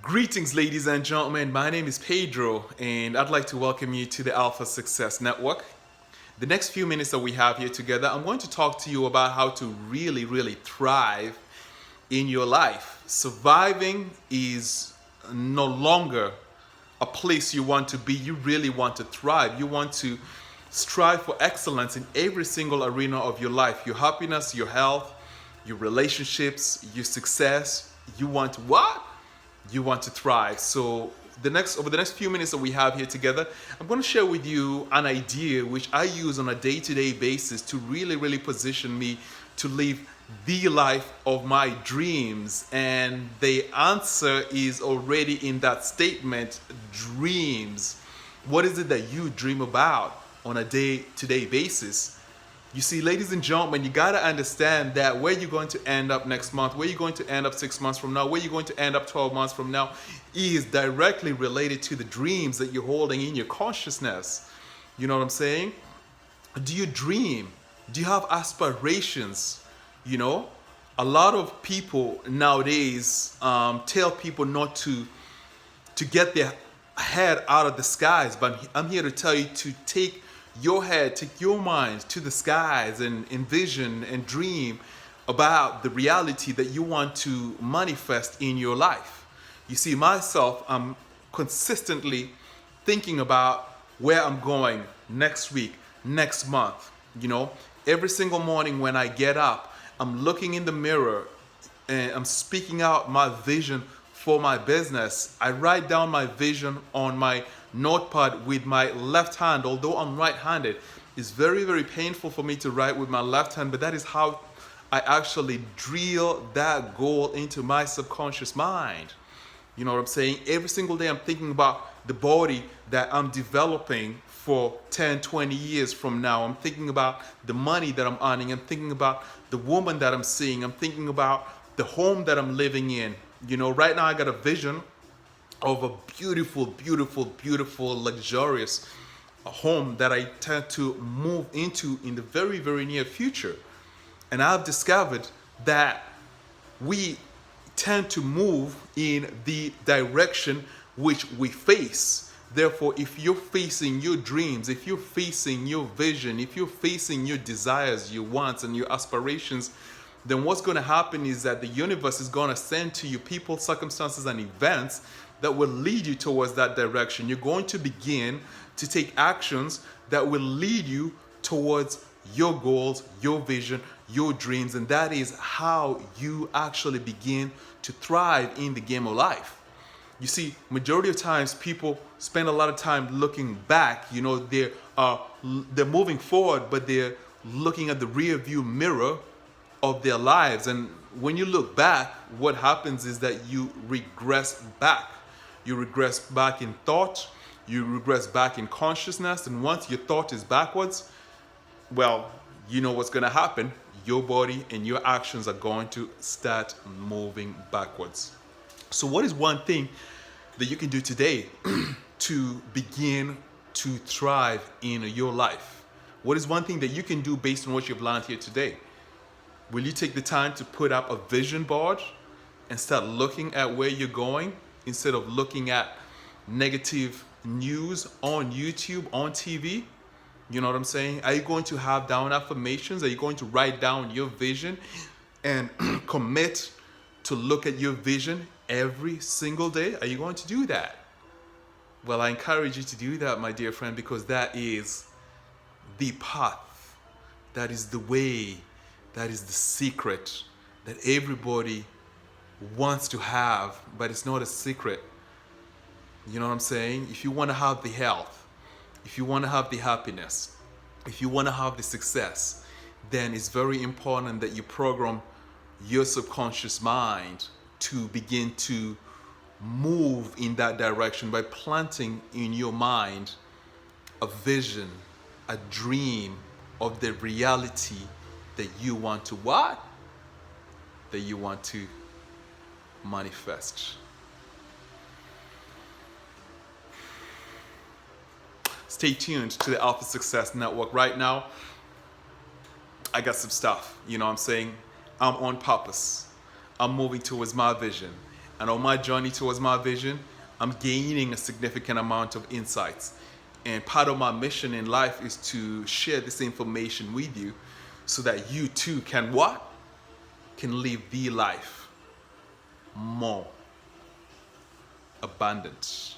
Greetings, ladies and gentlemen. My name is Pedro, and I'd like to welcome you to the Alpha Success Network. The next few minutes that we have here together, I'm going to talk to you about how to really thrive in your life. Surviving is no longer a place you want to be. You really want to thrive. You want to strive for excellence in every single arena of your life: your happiness, your health, your relationships, your success. You want what? You want to thrive. So over the next few minutes that we have here together, I'm going to share with you an idea which I use on a day-to-day basis to really position me to live the life of my dreams. And the answer is already in that statement: dreams. What is it that you dream about on a day-to-day basis? You see, ladies and gentlemen, you got to understand that where you're going to end up next month, where you're going to end up 6 months from now, where you're going to end up 12 months from now is directly related to the dreams that you're holding in your consciousness. You know what I'm saying? Do you dream? Do you have aspirations? You know, a lot of people nowadays tell people not to get their head out of the skies, but I'm here to tell you to take your head, take your mind to the skies and envision and dream about the reality that you want to manifest in your life. You see, myself, I'm consistently thinking about where I'm going next week, next month. You know, every single morning when I get up, I'm looking in the mirror and I'm speaking out my vision for my business. I write down my vision on my notepad with my left hand. Although I'm right-handed, it's very painful for me to write with my left hand, but that is how I actually drill that goal into my subconscious mind. You know what I'm saying? Every single day I'm thinking about the body that I'm developing for 10, 20 years from now. I'm thinking about the money that I'm earning. I'm thinking about the woman that I'm seeing. I'm thinking about the home that I'm living in. You know, right now I got a vision of a beautiful, luxurious home that I tend to move into in the very near future. And I've discovered that we tend to move in the direction which we face. Therefore, if you're facing your dreams, if you're facing your vision, if you're facing your desires, your wants, and your aspirations, then what's going to happen is that the universe is going to send to you people, circumstances, and events that will lead you towards that direction. You're going to begin to take actions that will lead you towards your goals, your vision, your dreams, and that is how you actually begin to thrive in the game of life. You see, majority of times people spend a lot of time looking back. You know, they're moving forward, but they're looking at the rear view mirror of their lives. And when you look back, what happens is that you regress back. You regress back in thought, you regress back in consciousness, and once your thought is backwards, well, you know what's going to happen. Your body and your actions are going to start moving backwards. So what is one thing that you can do today to begin to thrive in your life? What is one thing that you can do based on what you've learned here today? Will you take the time to put up a vision board and start looking at where you're going instead of looking at negative news on YouTube, on TV? You know what I'm saying? Are you going to have down affirmations? Are you going to write down your vision and commit to look at your vision every single day? Are you going to do that? Well, I encourage you to do that, my dear friend, because that is the path. That is the way. That is the secret that everybody wants to have, but it's not a secret. You know what I'm saying? If you want to have the health, if you want to have the happiness, if you want to have the success, then it's very important that you program your subconscious mind to begin to move in that direction by planting in your mind a vision, a dream of the reality that you want to what? That you want to manifest. Stay tuned to the Alpha Success Network. Right now, I got some stuff. You know what I'm saying? I'm on purpose. I'm moving towards my vision. And on my journey towards my vision, I'm gaining a significant amount of insights. And part of my mission in life is to share this information with you so that you too can what? Can live the life more abundant.